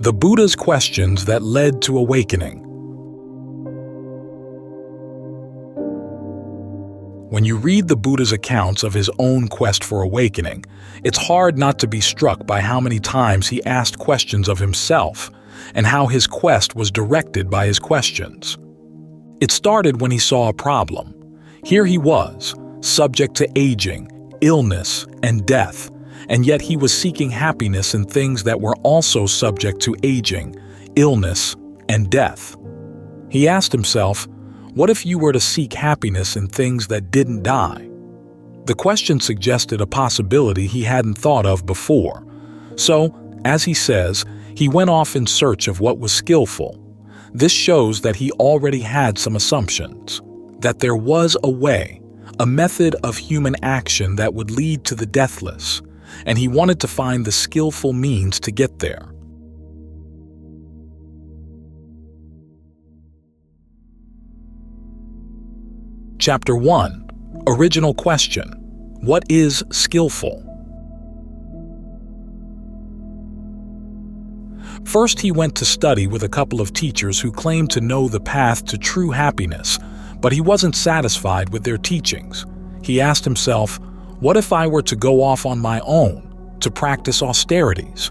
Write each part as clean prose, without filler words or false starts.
The Buddha's questions that led to awakening. When you read the Buddha's accounts of his own quest for awakening, it's hard not to be struck by how many times he asked questions of himself and how his quest was directed by his questions. It started when he saw a problem. Here he was, subject to aging, illness, and death, and yet he was seeking happiness in things that were also subject to aging, illness, and death. He asked himself, what if you were to seek happiness in things that didn't die? The question suggested a possibility he hadn't thought of before. So, as he says, he went off in search of what was skillful. This shows that he already had some assumptions, that there was a way, a method of human action that would lead to the deathless, and he wanted to find the skillful means to get there. Chapter 1. Original question. What is skillful? First, he went to study with a couple of teachers who claimed to know the path to true happiness, but he wasn't satisfied with their teachings. He asked himself, what if I were to go off on my own, to practice austerities?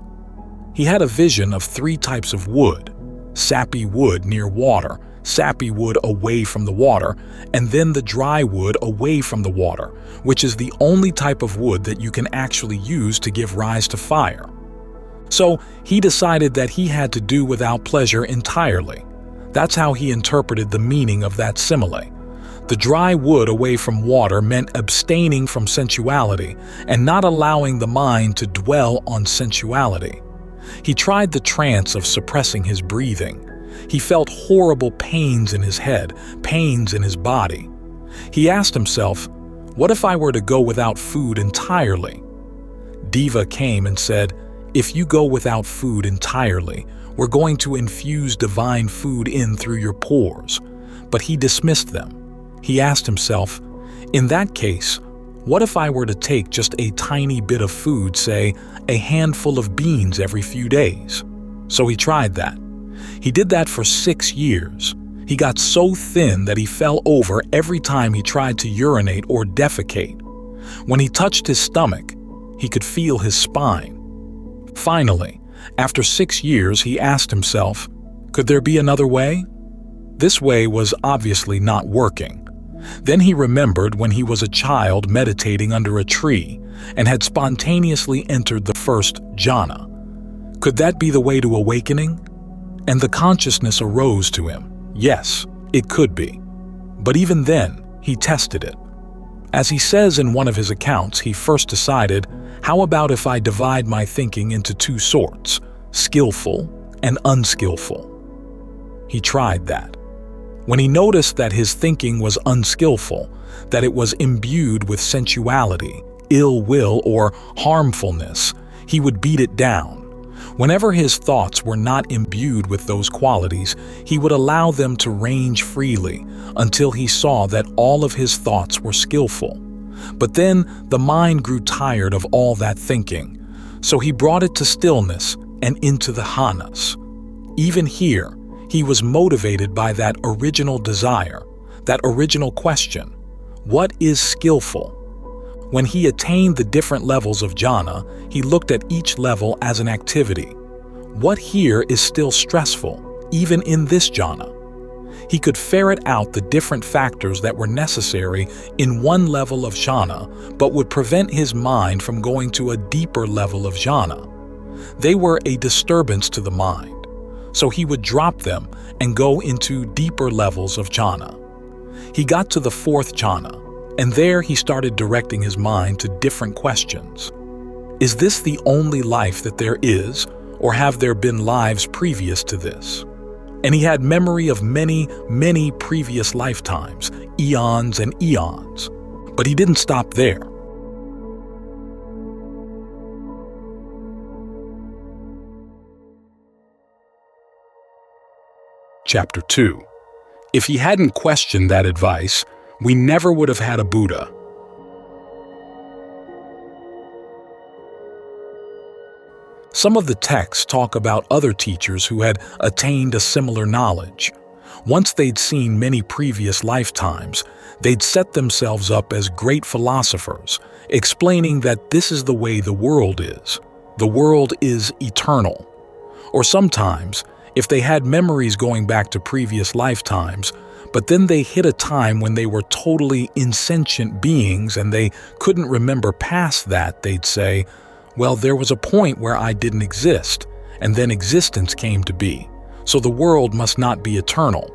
He had a vision of 3 types of wood: sappy wood near water, sappy wood away from the water, and then the dry wood away from the water, which is the only type of wood that you can actually use to give rise to fire. So he decided that he had to do without pleasure entirely. That's how he interpreted the meaning of that simile. The dry wood away from water meant abstaining from sensuality and not allowing the mind to dwell on sensuality. He tried the trance of suppressing his breathing. He felt horrible pains in his head, pains in his body. He asked himself, what if I were to go without food entirely? Deva came and said, if you go without food entirely, we're going to infuse divine food in through your pores. But he dismissed them. He asked himself, in that case, what if I were to take just a tiny bit of food, say, a handful of beans every few days? So he tried that. He did that for 6 years. He got so thin that he fell over every time he tried to urinate or defecate. When he touched his stomach, he could feel his spine. Finally, after 6 years, he asked himself, could there be another way? This way was obviously not working. Then he remembered when he was a child meditating under a tree and had spontaneously entered the first jhana. Could that be the way to awakening? And the consciousness arose to him. Yes, it could be. But even then, he tested it. As he says in one of his accounts, he first decided, how about if I divide my thinking into 2 sorts, skillful and unskillful? He tried that. When he noticed that his thinking was unskillful, that it was imbued with sensuality, ill will, or harmfulness, he would beat it down. Whenever his thoughts were not imbued with those qualities, he would allow them to range freely until he saw that all of his thoughts were skillful. But then the mind grew tired of all that thinking, so he brought it to stillness and into the jhanas. Even here, he was motivated by that original desire, that original question, what is skillful? When he attained the different levels of jhana, he looked at each level as an activity. What here is still stressful, even in this jhana? He could ferret out the different factors that were necessary in one level of jhana, but would prevent his mind from going to a deeper level of jhana. They were a disturbance to the mind, so he would drop them and go into deeper levels of jhana. He got to the 4th jhana, and there he started directing his mind to different questions. Is this the only life that there is, or have there been lives previous to this? And he had memory of many, many previous lifetimes, eons and eons. But he didn't stop there. Chapter 2. If he hadn't questioned that advice, we never would have had a Buddha. Some of the texts talk about other teachers who had attained a similar knowledge. Once they'd seen many previous lifetimes, they'd set themselves up as great philosophers, explaining that this is the way the world is. The world is eternal. Or sometimes, if they had memories going back to previous lifetimes, but then they hit a time when they were totally insentient beings and they couldn't remember past that, they'd say, well, there was a point where I didn't exist, and then existence came to be, so the world must not be eternal.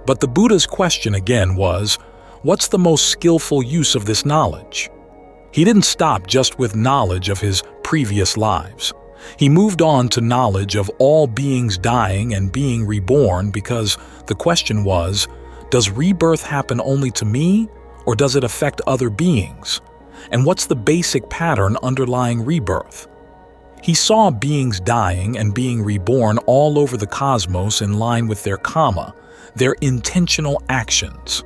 But the Buddha's question again was, what's the most skillful use of this knowledge? He didn't stop just with knowledge of his previous lives. He moved on to knowledge of all beings dying and being reborn, because the question was, does rebirth happen only to me, or does it affect other beings? And what's the basic pattern underlying rebirth? He saw beings dying and being reborn all over the cosmos in line with their karma, their intentional actions.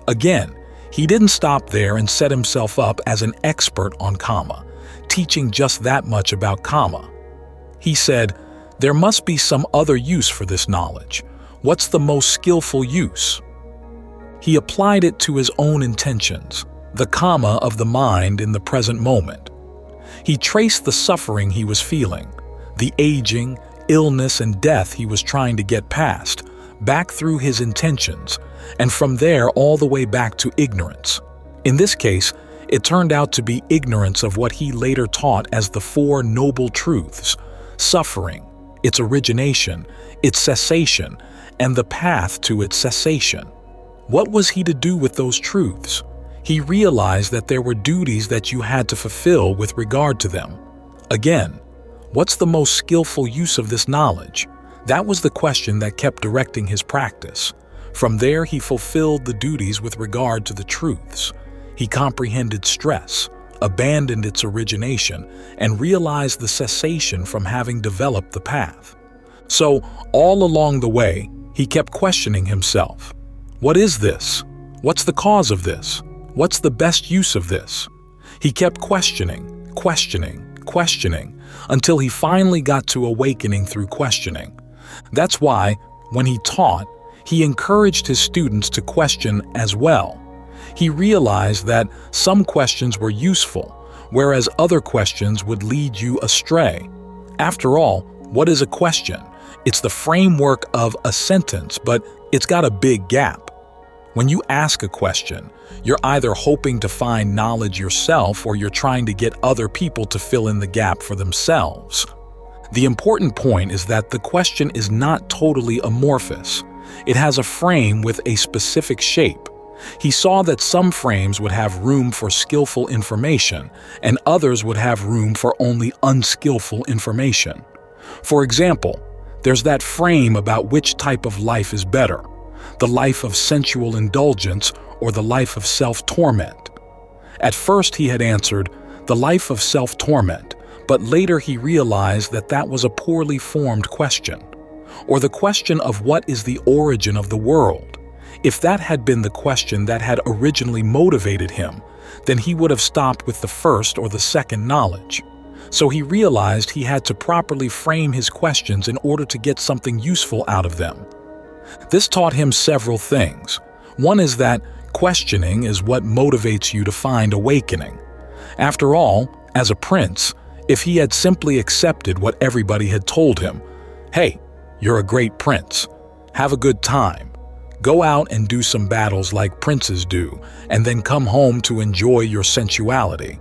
Again, he didn't stop there and set himself up as an expert on karma, teaching just that much about karma. He said, there must be some other use for this knowledge. What's the most skillful use? He applied it to his own intentions, the karma of the mind in the present moment. He traced the suffering he was feeling, the aging, illness, and death he was trying to get past, back through his intentions, and from there all the way back to ignorance. In this case, it turned out to be ignorance of what he later taught as the Four Noble Truths: suffering, its origination, its cessation, and the path to its cessation. What was he to do with those truths? He realized that there were duties that you had to fulfill with regard to them. Again, what's the most skillful use of this knowledge? That was the question that kept directing his practice. From there, he fulfilled the duties with regard to the truths. He comprehended stress, abandoned its origination, and realized the cessation from having developed the path. So, all along the way, he kept questioning himself. What is this? What's the cause of this? What's the best use of this? He kept questioning, until he finally got to awakening through questioning. That's why, when he taught, he encouraged his students to question as well. He realized that some questions were useful, whereas other questions would lead you astray. After all, what is a question? It's the framework of a sentence, but it's got a big gap. When you ask a question, you're either hoping to find knowledge yourself or you're trying to get other people to fill in the gap for themselves. The important point is that the question is not totally amorphous. It has a frame with a specific shape. He saw that some frames would have room for skillful information, and others would have room for only unskillful information. For example, there's that frame about which type of life is better: the life of sensual indulgence or the life of self-torment. At first he had answered, the life of self-torment, but later he realized that that was a poorly formed question. Or the question of what is the origin of the world. If that had been the question that had originally motivated him, then he would have stopped with the first or the second knowledge. So he realized he had to properly frame his questions in order to get something useful out of them. This taught him several things. One is that questioning is what motivates you to find awakening. After all, as a prince, if he had simply accepted what everybody had told him, hey, you're a great prince, have a good time, go out and do some battles like princes do, and then come home to enjoy your sensuality.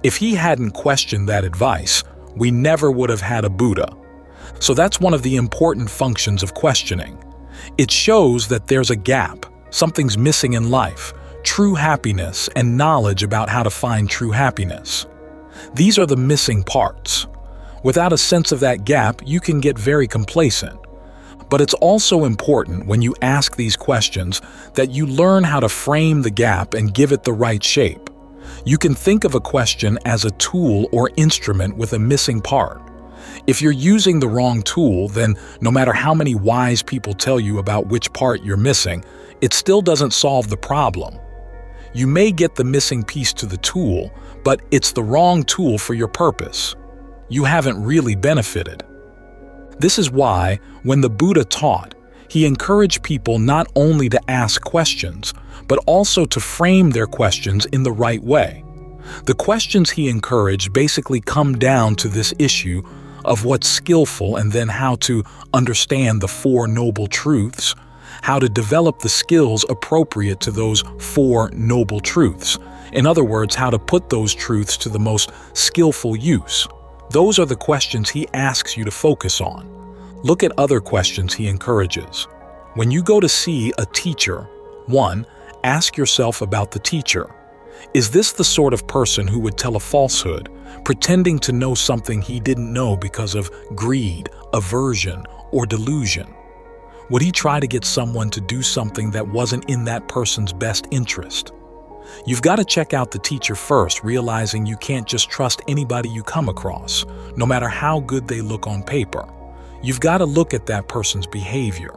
If he hadn't questioned that advice, we never would have had a Buddha. So that's one of the important functions of questioning. It shows that there's a gap, something's missing in life, true happiness and knowledge about how to find true happiness. These are the missing parts. Without a sense of that gap, you can get very complacent. But it's also important when you ask these questions that you learn how to frame the gap and give it the right shape. You can think of a question as a tool or instrument with a missing part. If you're using the wrong tool, then no matter how many wise people tell you about which part you're missing, it still doesn't solve the problem. You may get the missing piece to the tool, but it's the wrong tool for your purpose. you haven't really benefited. This is why, when the Buddha taught, he encouraged people not only to ask questions, but also to frame their questions in the right way. The questions he encouraged basically come down to this issue of what's skillful and then how to understand the Four Noble Truths, how to develop the skills appropriate to those Four Noble Truths. In other words, how to put those truths to the most skillful use. Those are the questions he asks you to focus on. Look at other questions he encourages. When you go to see a teacher, 1. Ask yourself about the teacher. Is this the sort of person who would tell a falsehood, pretending to know something he didn't know because of greed, aversion, or delusion? Would he try to get someone to do something that wasn't in that person's best interest? You've got to check out the teacher first, realizing you can't just trust anybody you come across, no matter how good they look on paper. You've got to look at that person's behavior.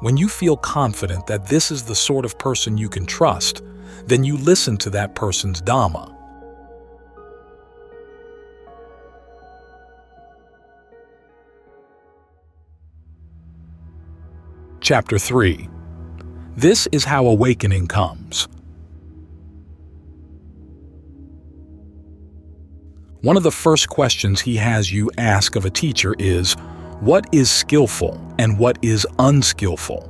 When you feel confident that this is the sort of person you can trust, then you listen to that person's Dhamma. Chapter 3. This is how awakening comes. One of the first questions he has you ask of a teacher is, what is skillful and what is unskillful?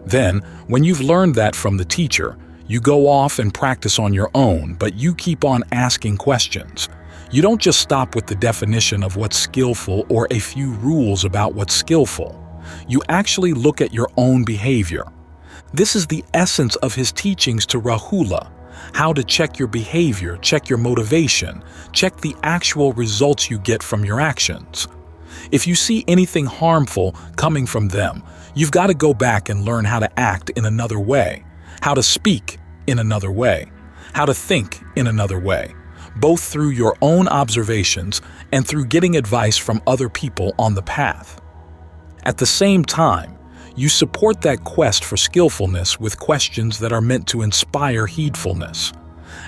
Then, when you've learned that from the teacher, you go off and practice on your own, but you keep on asking questions. You don't just stop with the definition of what's skillful or a few rules about what's skillful. You actually look at your own behavior. This is the essence of his teachings to Rahula, how to check your behavior, check your motivation, check the actual results you get from your actions. If you see anything harmful coming from them, you've got to go back and learn how to act in another way, how to speak in another way, how to think in another way, both through your own observations and through getting advice from other people on the path. At the same time, you support that quest for skillfulness with questions that are meant to inspire heedfulness.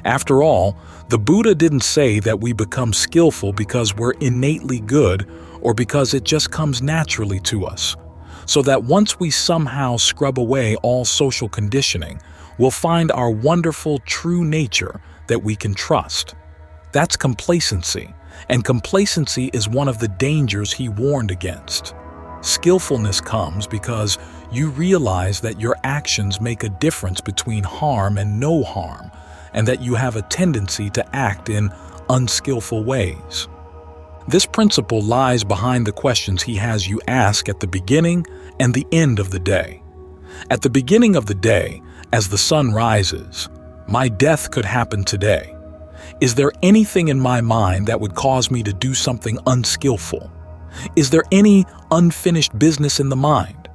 After all, the Buddha didn't say that we become skillful because we're innately good or because it just comes naturally to us, so that once we somehow scrub away all social conditioning, we'll find our wonderful true nature that we can trust. That's complacency, and complacency is one of the dangers he warned against. Skillfulness comes because you realize that your actions make a difference between harm and no harm, and that you have a tendency to act in unskillful ways. This principle lies behind the questions he has you ask at the beginning and the end of the day. At the beginning of the day, as the sun rises, my death could happen today. Is there anything in my mind that would cause me to do something unskillful? Is there any unfinished business in the mind?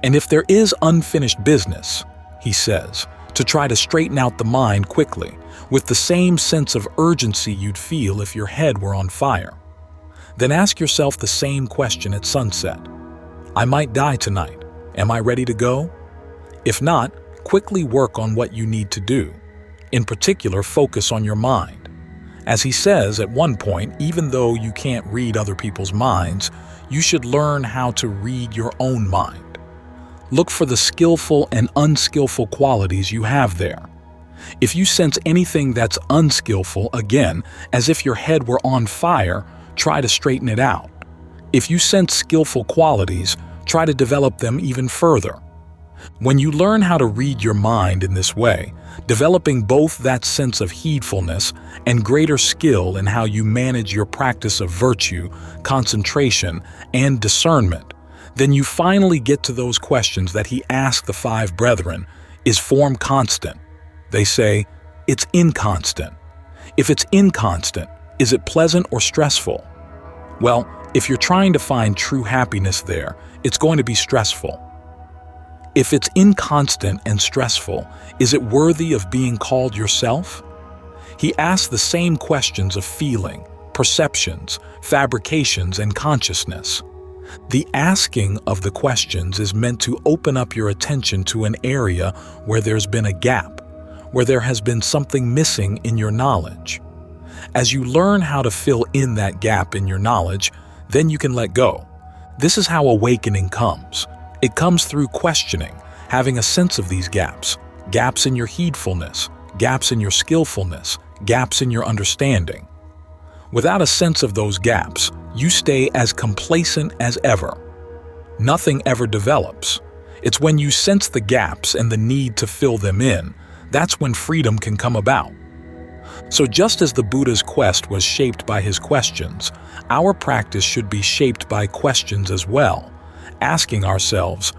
And if there is unfinished business, he says, to try to straighten out the mind quickly, with the same sense of urgency you'd feel if your head were on fire. Then ask yourself the same question at sunset. I might die tonight. Am I ready to go? If not, quickly work on what you need to do. In particular, focus on your mind. As he says at one point, even though you can't read other people's minds, you should learn how to read your own mind. Look for the skillful and unskillful qualities you have there. If you sense anything that's unskillful, again, as if your head were on fire, try to straighten it out. If you sense skillful qualities, try to develop them even further. When you learn how to read your mind in this way, developing both that sense of heedfulness and greater skill in how you manage your practice of virtue, concentration, and discernment, then you finally get to those questions that he asked the five brethren. Is form constant? They say, it's inconstant. If it's inconstant, is it pleasant or stressful? Well, if you're trying to find true happiness there, it's going to be stressful. If it's inconstant and stressful, is it worthy of being called yourself? He asks the same questions of feeling, perceptions, fabrications, and consciousness. The asking of the questions is meant to open up your attention to an area where there's been a gap, where there has been something missing in your knowledge. As you learn how to fill in that gap in your knowledge, then you can let go. This is how awakening comes. It comes through questioning, having a sense of these gaps. Gaps in your heedfulness, gaps in your skillfulness, gaps in your understanding. Without a sense of those gaps, you stay as complacent as ever. Nothing ever develops. It's when you sense the gaps and the need to fill them in, that's when freedom can come about. So just as the Buddha's quest was shaped by his questions, our practice should be shaped by questions as well, asking ourselves,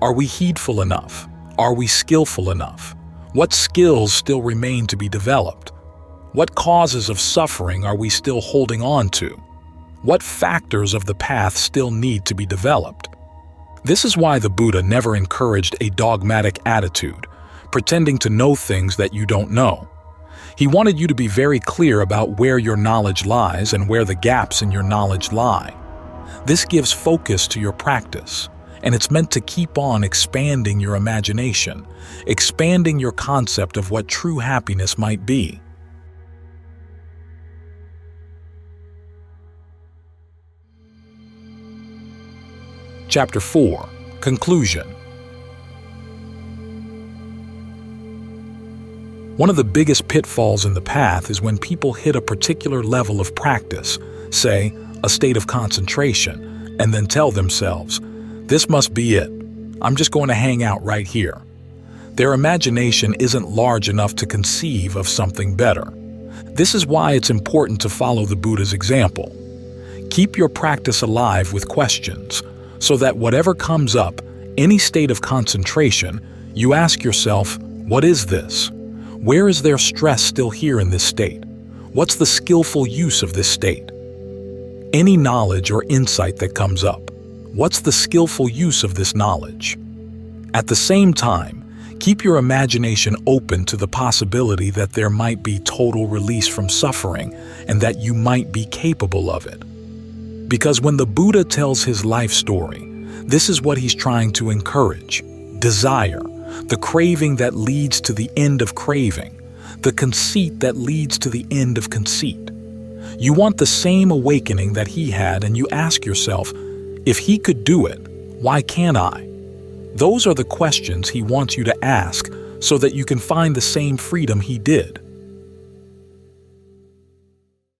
are we heedful enough? Are we skillful enough? What skills still remain to be developed? What causes of suffering are we still holding on to? What factors of the path still need to be developed? This is why the Buddha never encouraged a dogmatic attitude, pretending to know things that you don't know. He wanted you to be very clear about where your knowledge lies and where the gaps in your knowledge lie. This gives focus to your practice, and it's meant to keep on expanding your imagination, expanding your concept of what true happiness might be. Chapter 4. Conclusion. One of the biggest pitfalls in the path is when people hit a particular level of practice, say, a state of concentration, and then tell themselves, this must be it. I'm just going to hang out right here. Their imagination isn't large enough to conceive of something better. This is why it's important to follow the Buddha's example. Keep your practice alive with questions, so that whatever comes up, any state of concentration, you ask yourself, what is this? Where is there stress still here in this state? What's the skillful use of this state? Any knowledge or insight that comes up, what's the skillful use of this knowledge? At the same time, keep your imagination open to the possibility that there might be total release from suffering and that you might be capable of it. Because when the Buddha tells his life story, this is what he's trying to encourage: desire, the craving that leads to the end of craving, the conceit that leads to the end of conceit. You want the same awakening that he had, and you ask yourself, if he could do it, why can't I? Those are the questions he wants you to ask so that you can find the same freedom he did.